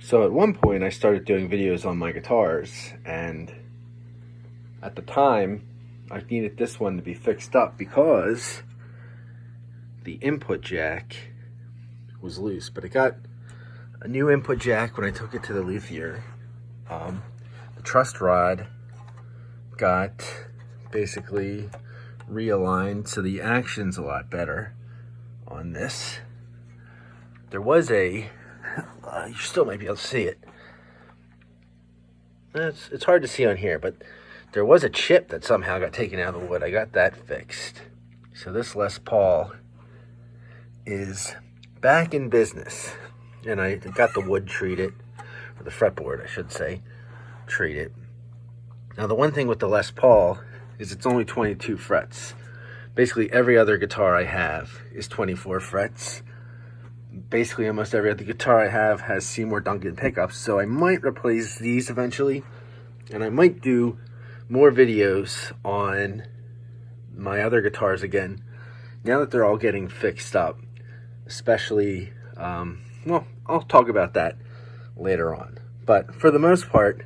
So at one point I started doing videos on my guitars, and at the time I needed this one to be fixed up because the input jack was loose. But I got a new input jack when I took it to the luthier. The truss rod got basically realigned, so the action's a lot better on this. There was a you still might be able to see it. It's hard to see on here, but there was a chip that somehow got taken out of the wood. I got that fixed. So this Les Paul is back in business, and I got the wood treated, or the fretboard I should say, treated. Now the one thing with the Les Paul is it's only 22 frets. Basically every other guitar I have is 24 frets. Basically almost every other guitar I have has Seymour Duncan pickups, so I might replace these eventually, and I might do more videos on my other guitars again now that they're all getting fixed up. Especially, well, I'll talk about that later on. But for the most part,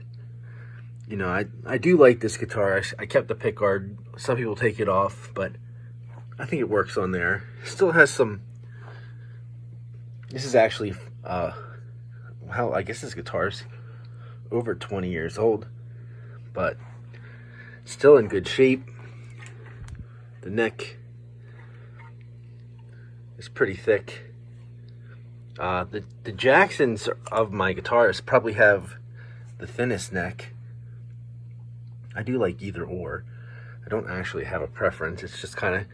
you know, I do like this guitar. I kept the pickguard. Some people take it off, but I think it works on there. Still has some. This is actually, well, I guess this guitar's over 20 years old, but still in good shape. The neck is pretty thick. The Jacksons of my guitars probably have the thinnest neck. I do like either or. I don't actually have a preference. It's just kind of,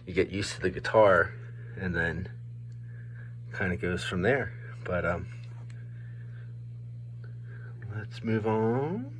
you get used to the guitar and then kind of goes from there. But let's move on.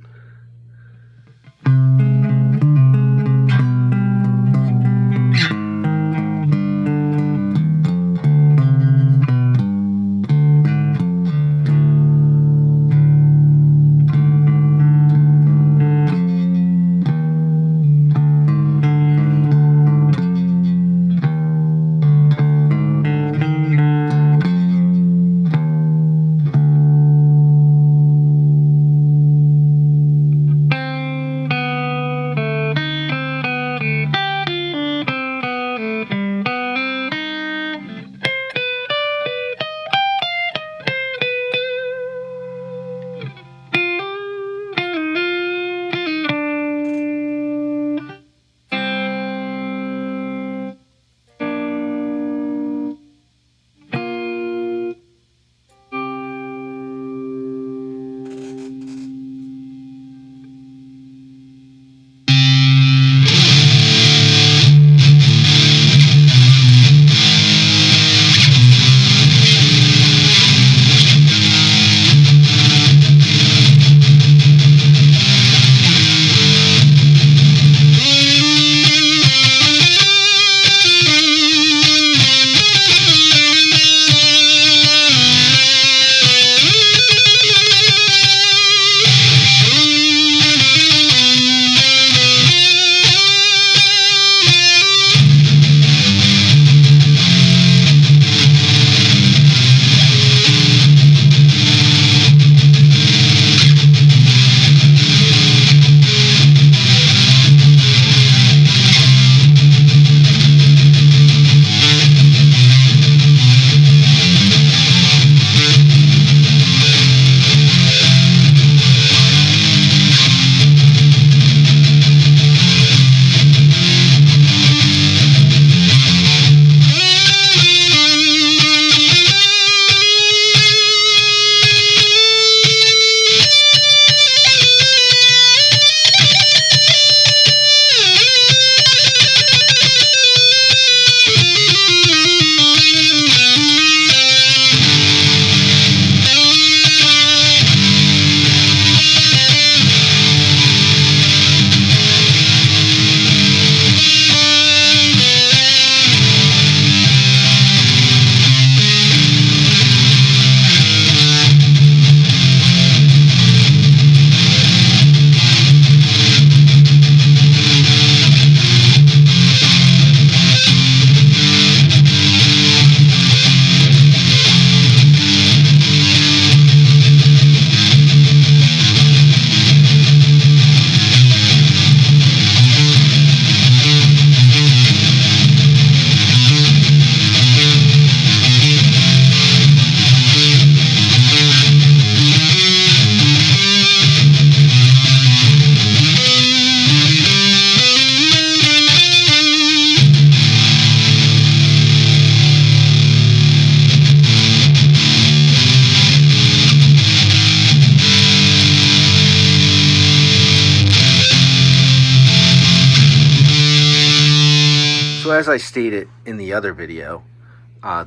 as I stated in the other video,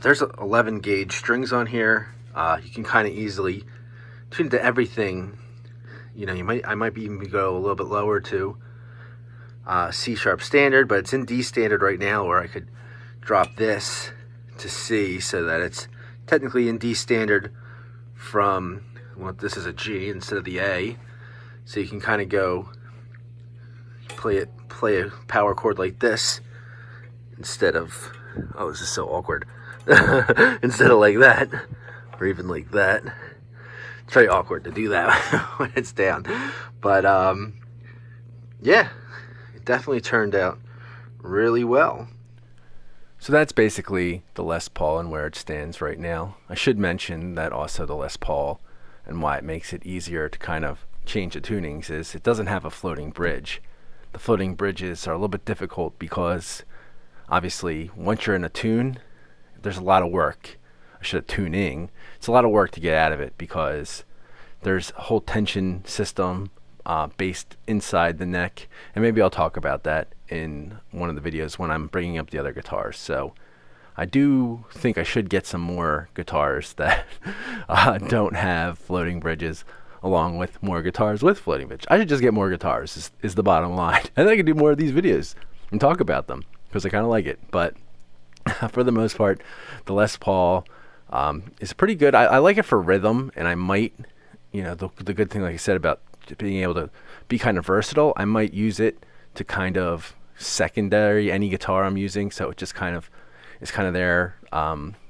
there's 11 gauge strings on here. You can kind of easily tune to everything. You know, I might even go a little bit lower to C sharp standard, but it's in D standard right now, where I could drop this to C so that it's technically in D standard from, well, this is a G instead of the A. So you can kind of go play a power chord like this instead of, oh, this is so awkward. Instead of like that, or even like that. It's very awkward to do that when it's down. But yeah, it definitely turned out really well. So that's basically the Les Paul and where it stands right now. I should mention that also the Les Paul and why it makes it easier to kind of change the tunings is it doesn't have a floating bridge. The floating bridges are a little bit difficult because obviously once you're in a tune, there's a lot of work. I should have tuning. It's a lot of work to get out of it because there's a whole tension system based inside the neck, and maybe I'll talk about that in one of the videos when I'm bringing up the other guitars. So I do think I should get some more guitars that don't have floating bridges, along with more guitars with floating bridge. I should just get more guitars is the bottom line, and then I can do more of these videos and talk about them because I kind of like it. But for the most part, the Les Paul is pretty good. I like it for rhythm, and I might, you know, the good thing, like I said, about being able to be kind of versatile, I might use it to kind of secondary any guitar I'm using, so it just kind of is kind of there,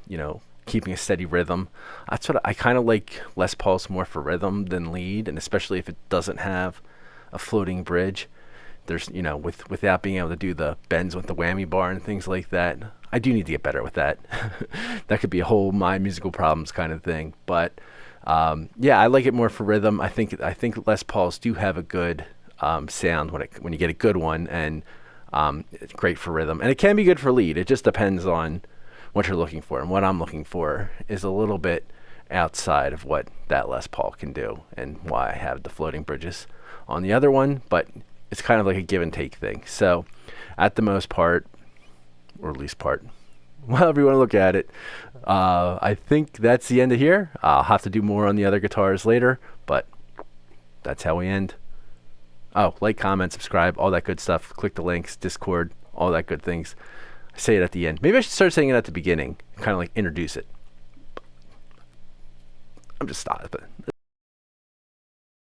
you know, keeping a steady rhythm. That's what I kind of like. Les Paul's more for rhythm than lead, and especially if it doesn't have a floating bridge. There's, you know, without being able to do the bends with the whammy bar and things like that. I do need to get better with that. That could be a whole My Musical Problems kind of thing. But yeah, I like it more for rhythm. I think Les Pauls do have a good sound when you get a good one, and it's great for rhythm. And it can be good for lead. It just depends on what you're looking for. And what I'm looking for is a little bit outside of what that Les Paul can do, and why I have the floating bridges on the other one. But it's kind of like a give and take thing. So at the most part, or least part, however you want to look at it, I think that's the end of here. I'll have to do more on the other guitars later, but that's how we end. Oh, like, comment, subscribe, all that good stuff. Click the links, Discord, all that good things. I say it at the end. Maybe I should start saying it at the beginning, kind of like introduce it. I'm just stopping.